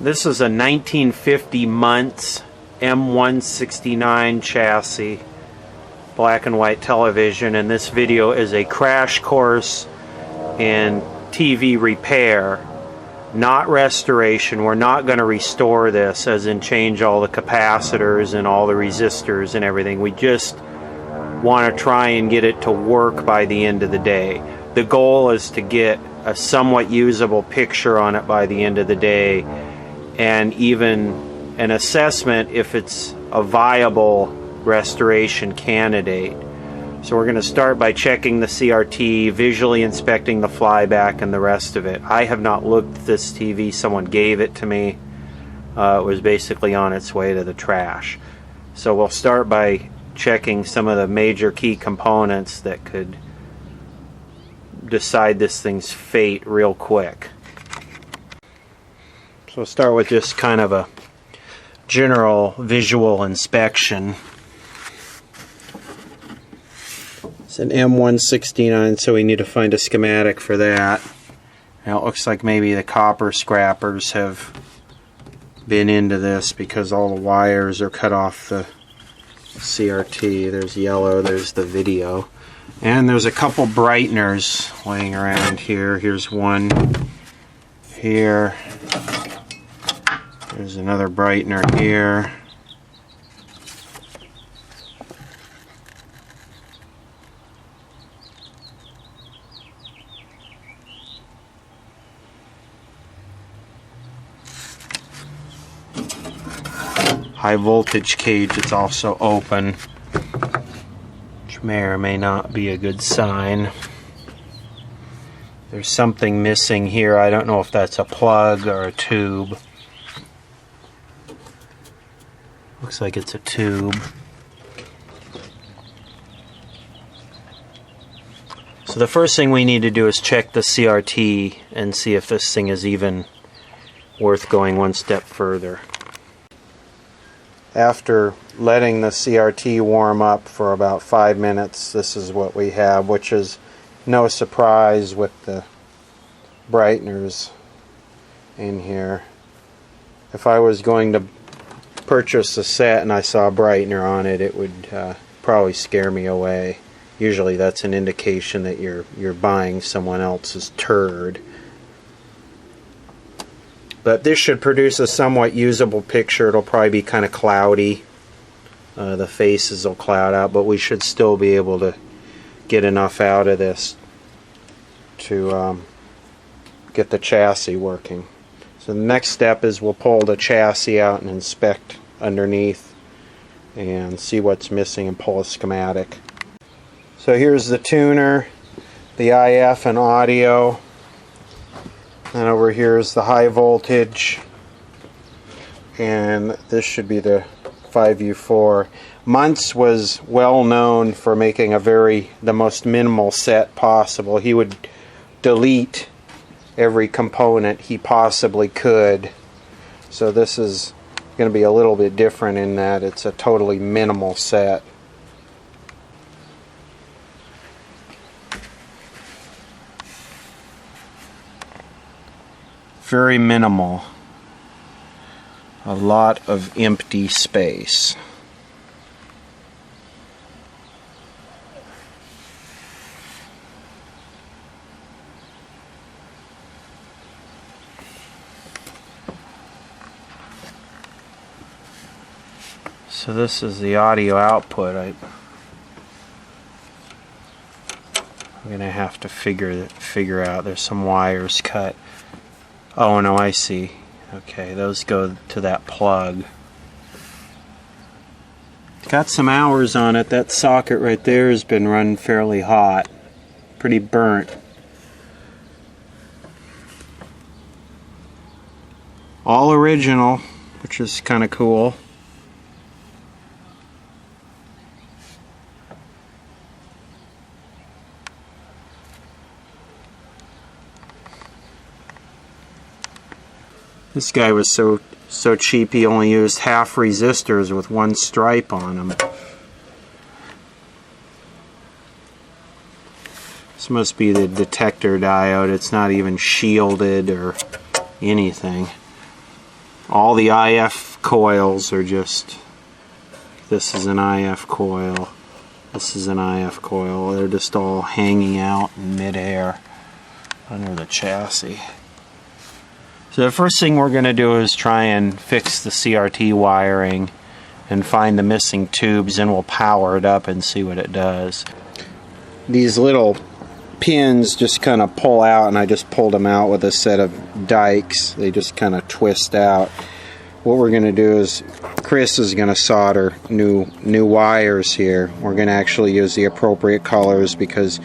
This is a 1950 Muntz M169 chassis, black and white television, and this video is a crash course in TV repair, not restoration. We're not going to restore this, as in change all the capacitors and all the resistors and everything. We just want to try and get it to work by the end of the day. The goal is to get a somewhat usable picture on it by the end of the day, and even an assessment if it's a viable restoration candidate. So we're going to start by checking the CRT, visually inspecting the flyback and the rest of it. I have not looked at this TV. Someone gave it to me. It was basically on its way to the trash. So we'll start by checking some of the major key components that could decide this thing's fate real quick. So we'll start with just kind of a general visual inspection. It's an M169, so we need to find a schematic for that. Now it looks like maybe the copper scrappers have been into this because all the wires are cut off the CRT. There's yellow, there's the video. And there's a couple brighteners laying around here. Here's one here. There's another brightener here. High voltage cage, it's also open, which may or may not be a good sign. There's something missing here. I don't know if that's a plug or a tube. Looks like it's a tube. So the first thing we need to do is check the CRT and see if this thing is even worth going one step further. After letting the CRT warm up for about 5 minutes, this is what we have, which is no surprise with the brighteners in here. If I was going to purchase a set and I saw a brightener on it, it would probably scare me away. Usually that's an indication that you're buying someone else's turd. But this should produce a somewhat usable picture. It'll probably be kind of cloudy. The faces will cloud out, but we should still be able to get enough out of this to get the chassis working. So the next step is we'll pull the chassis out and inspect underneath and see what's missing and pull a schematic. So here's the tuner, the IF and audio. And over here is the high voltage, and this should be the 5U4. Muntz was well known for making the most minimal set possible. He would delete every component he possibly could. So this is going to be a little bit different in that it's a totally minimal set. Very minimal. A lot of empty space. So this is the audio output. I'm gonna have to figure out. There's some wires cut. Oh no, I see. Okay, those go to that plug. It's got some hours on it. That socket right there has been run fairly hot. Pretty burnt. All original, which is kind of cool. This guy was so cheap he only used half resistors with one stripe on them. This must be the detector diode. It's not even shielded or anything. All the IF coils are just, this is an IF coil, this is an IF coil. They're just all hanging out in midair under the chassis. So the first thing we're going to do is try and fix the CRT wiring and find the missing tubes, and we'll power it up and see what it does. These little pins just kind of pull out, and I just pulled them out with a set of dikes. They just kind of twist out. What we're going to do is Chris is going to solder new wires here. We're going to actually use the appropriate colors because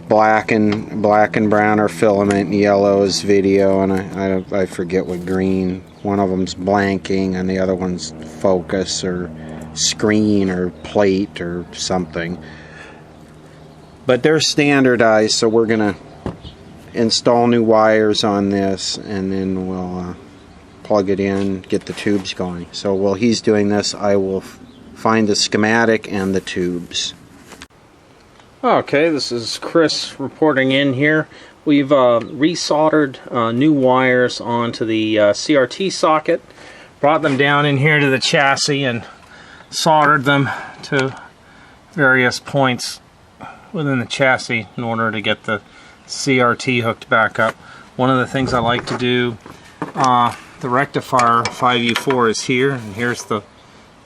black and brown are filament, and yellow is video, and I forget what green. One of them's blanking and the other one's focus or screen or plate or something. But they're standardized, so we're going to install new wires on this, and then we'll plug it in, get the tubes going. So while he's doing this, I will find the schematic and the tubes. Okay, this is Chris reporting in here. We've resoldered new wires onto the CRT socket, brought them down in here to the chassis and soldered them to various points within the chassis in order to get the CRT hooked back up. One of the things I like to do, the rectifier 5U4 is here, and here's the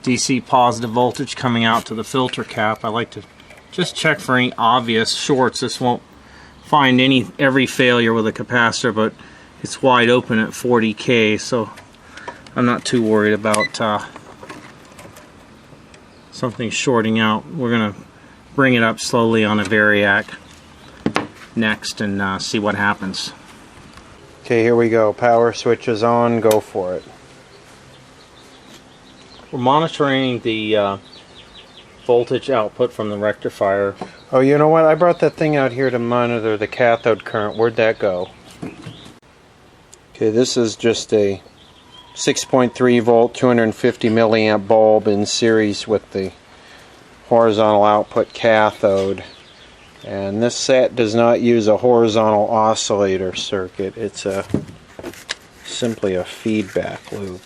DC positive voltage coming out to the filter cap. I like to just check for any obvious shorts. This won't find every failure with a capacitor, but it's wide open at 40K, so I'm not too worried about something shorting out. We're going to bring it up slowly on a variac next and see what happens. Okay, here we go. Power switch is on. Go for it. We're monitoring the voltage output from the rectifier. Oh, you know what? I brought that thing out here to monitor the cathode current. Where'd that go? Okay, this is just a 6.3 volt 250 milliamp bulb in series with the horizontal output cathode. And this set does not use a horizontal oscillator circuit. It's simply a feedback loop.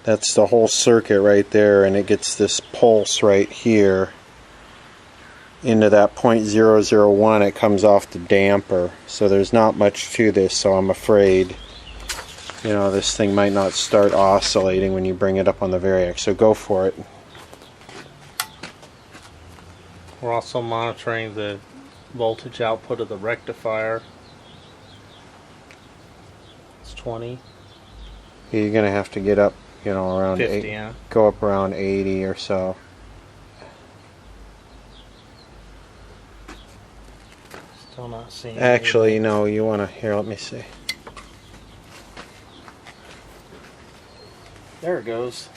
That's the whole circuit right there, and it gets this pulse right here into that 0.001. It comes off the damper, so there's not much to this, so I'm afraid, you know, this thing might not start oscillating when you bring it up on the variac, so go for it. We're also monitoring the voltage output of the rectifier. It's 20. You're going to have to get up, you know, around 50, 8, yeah. Go up around 80 or so. Still not seeing. Actually, anything. No, you want to, here, let me see. There it goes.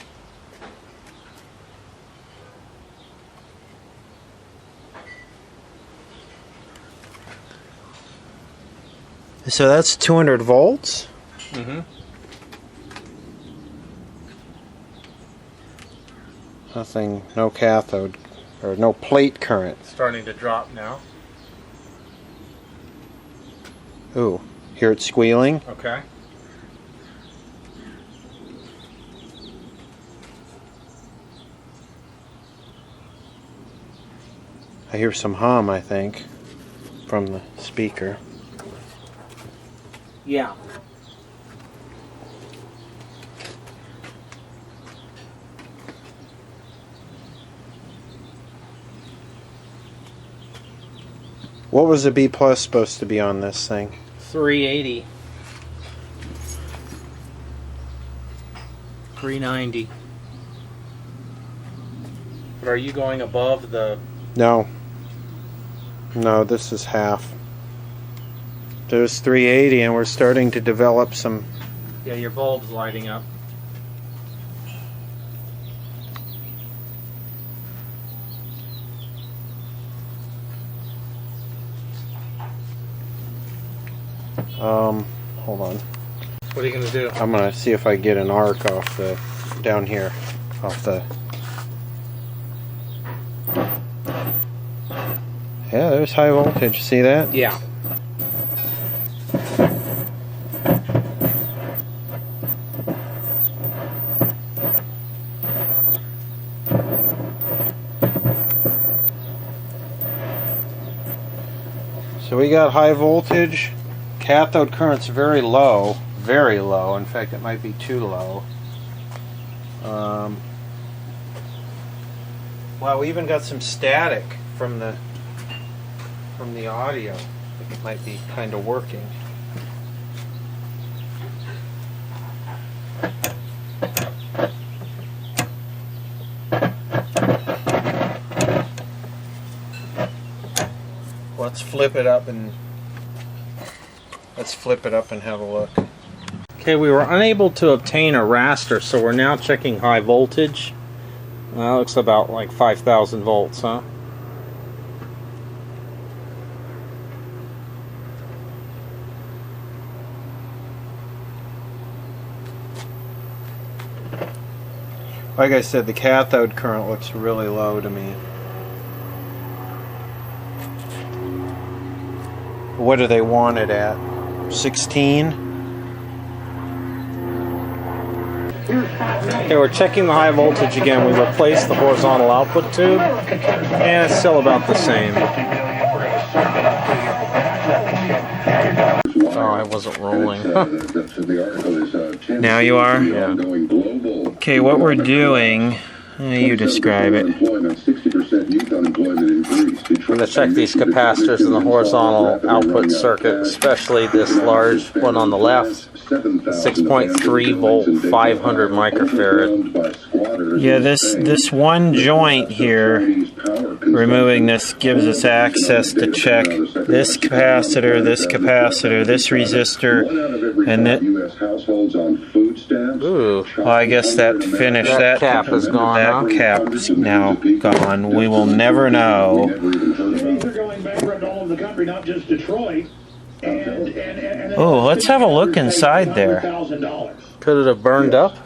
So that's 200 volts? Mm-hmm. Nothing, no cathode, or no plate current. It's starting to drop now. Ooh, hear it squealing? Okay. I hear some hum, I think, from the speaker. Yeah. What was the B plus supposed to be on this thing? 380. 390. But are you going above the... No. No, this is half. There's 380, and we're starting to develop some... Yeah, your bulb's lighting up. Hold on. What are you going to do? I'm going to see if I get an arc off the... down here. Off the... Yeah, there's high voltage. See that? Yeah. So we got high voltage. Cathode current's very low. Very low. In fact, it might be too low. Well, we even got some static from the audio. I think it might be kind of working. Let's flip it up and have a look. Okay, we were unable to obtain a raster, so we're now checking high voltage. Well, looks about like 5,000 volts, huh? Like I said, the cathode current looks really low to me. What do they want it at? 16? Okay, we're checking the high voltage again. We replaced the horizontal output tube, and it's still about the same. Oh, I wasn't rolling. Now you are? Yeah. Okay, what we're doing, you describe it. We're going to check these capacitors in the horizontal output circuit, especially this large one on the left. 6.3 volt, 500 microfarad. Yeah, this one joint here, removing this gives us access to check this capacitor, this resistor, and that. Ooh, well, I guess that finished. That cap is gone. That cap's now gone. We will never know. They're going bankrupt all over the country, not just Detroit. Oh, let's have a look inside there. Could it have burned up?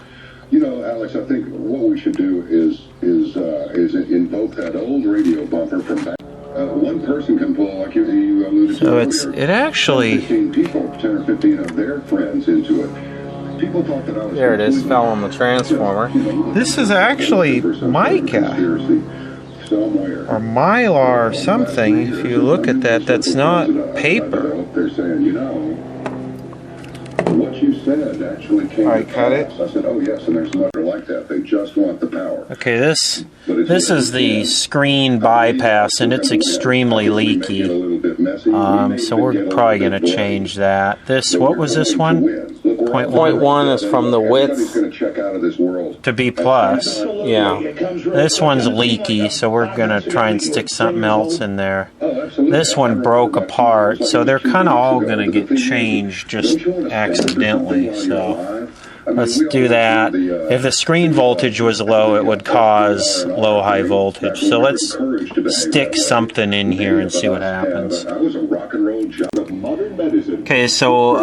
You know, Alex, I think what we should do is invoke that old radio bumper from back. One person can pull, like you alluded to. So it actually. 15 people, 10 or 15 of their friends into it. People thought that I was. There it is, fell on the transformer. This is actually mica. Or mylar or something. If you look at that, that's not paper. They're saying, you know, what you said actually came. All right, cut it. I said, oh yes, and there's another like that. They just want the power. Okay, this is the screen bypass, and it's extremely leaky. So we're probably going to change that. This, what was this one? 0.1 is from the width to B+. Yeah. This one's leaky, so we're going to try and stick something else in there. This one broke apart, so they're kind of all going to get changed just accidentally. So let's do that. If the screen voltage was low, it would cause low high voltage. So let's stick something in here and see what happens. Okay, so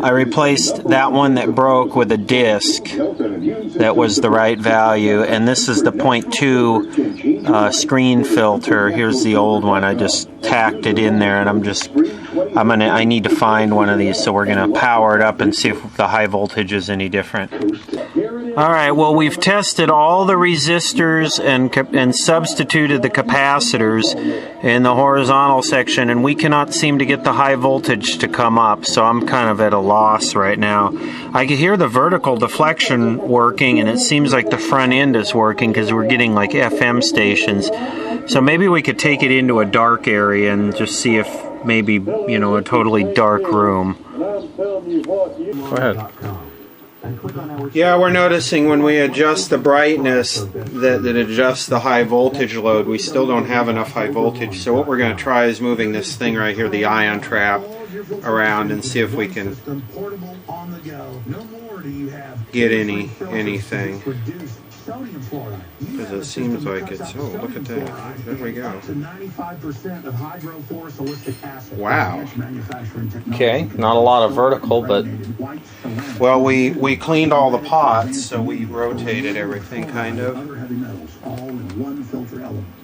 I replaced that one that broke with a disc that was the right value, and this is the 0.2 screen filter. Here's the old one. I just tacked it in there, and I need to find one of these, so we're gonna power it up and see if the high voltage is any different. All right, well, we've tested all the resistors and substituted the capacitors in the horizontal section, and we cannot seem to get the high voltage to come up, so I'm kind of at a loss right now. I can hear the vertical deflection working, and it seems like the front end is working because we're getting like FM stations. So maybe we could take it into a dark area and just see if maybe, you know, a totally dark room. Go ahead. Yeah, we're noticing when we adjust the brightness that it adjusts the high voltage load. We still don't have enough high voltage, so what we're going to try is moving this thing right here, the ion trap, around and see if we can get anything. Because it seems like it's, oh, look at that. There we go. Wow. Okay, not a lot of vertical, but... Well, we cleaned all the pots, so we rotated everything, kind of.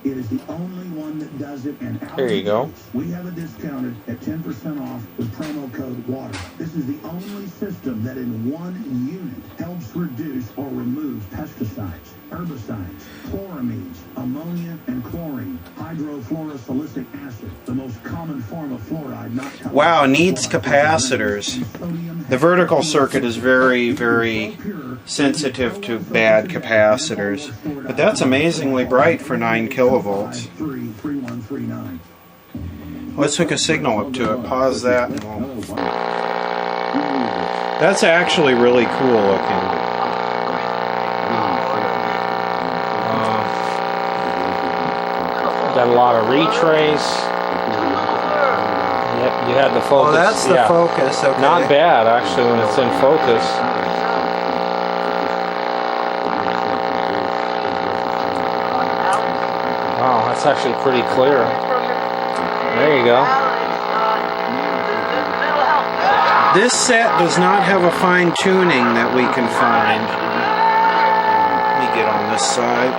It is the only one that does it, and there you go. We have it discounted at 10% off with promo code WATER. This is the only system that in one unit helps reduce or remove pesticides, herbicides, chloramines, ammonia, and chlorine, hydrofluorosilicic acid, the most common form of fluoride not covered. Wow, needs capacitors. The vertical circuit is very, very sensitive to bad capacitors. But that's amazingly bright for 9 kilovolts. Let's hook a signal up to it. Pause that. And we'll... That's actually really cool looking. Got a lot of retrace. Yep, you had the focus. Oh, that's the focus. Okay. Not bad, actually, when it's in focus. Wow, that's actually pretty clear. There you go. This set does not have a fine tuning that we can find. Let me get on this side.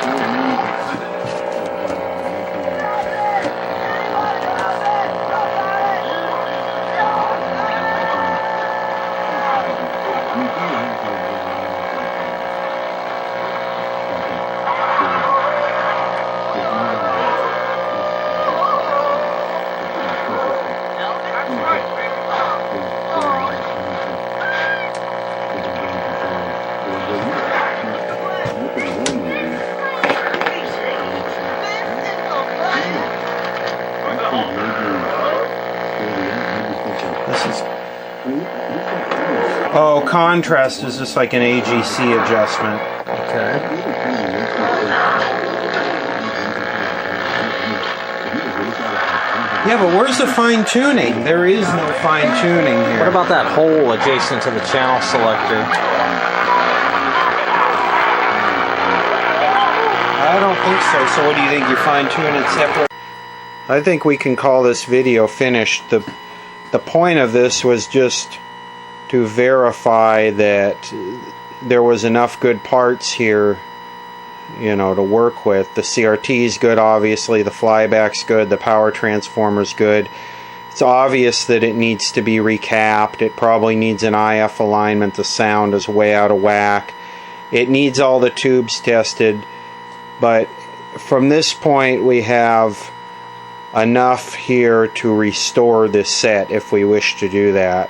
Oh, contrast is just like an AGC adjustment. Okay. Yeah, but where's the fine tuning? There is no fine tuning here. What about that hole adjacent to the channel selector? I don't think so. So what do you think? You fine tune it separate? I think we can call this video finished. The point of this was just to verify that there was enough good parts here, you know, to work with. The CRT is good, obviously. The flyback's good. The power transformer's good. It's obvious that it needs to be recapped. It probably needs an IF alignment. The sound is way out of whack. It needs all the tubes tested. But from this point, we have enough here to restore this set if we wish to do that.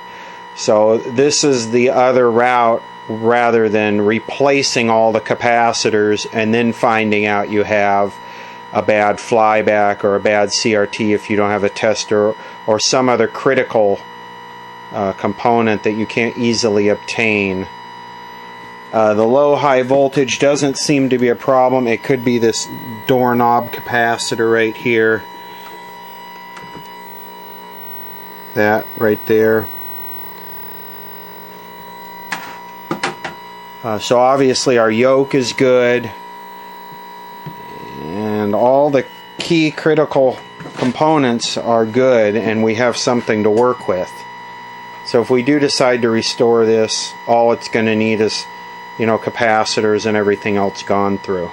So this is the other route, rather than replacing all the capacitors and then finding out you have a bad flyback or a bad CRT if you don't have a tester or some other critical component that you can't easily obtain. The low-high voltage doesn't seem to be a problem. It could be this doorknob capacitor right here. That right there. So obviously our yoke is good, and all the key critical components are good, and we have something to work with. So if we do decide to restore this, all it's going to need is, you know, capacitors and everything else gone through.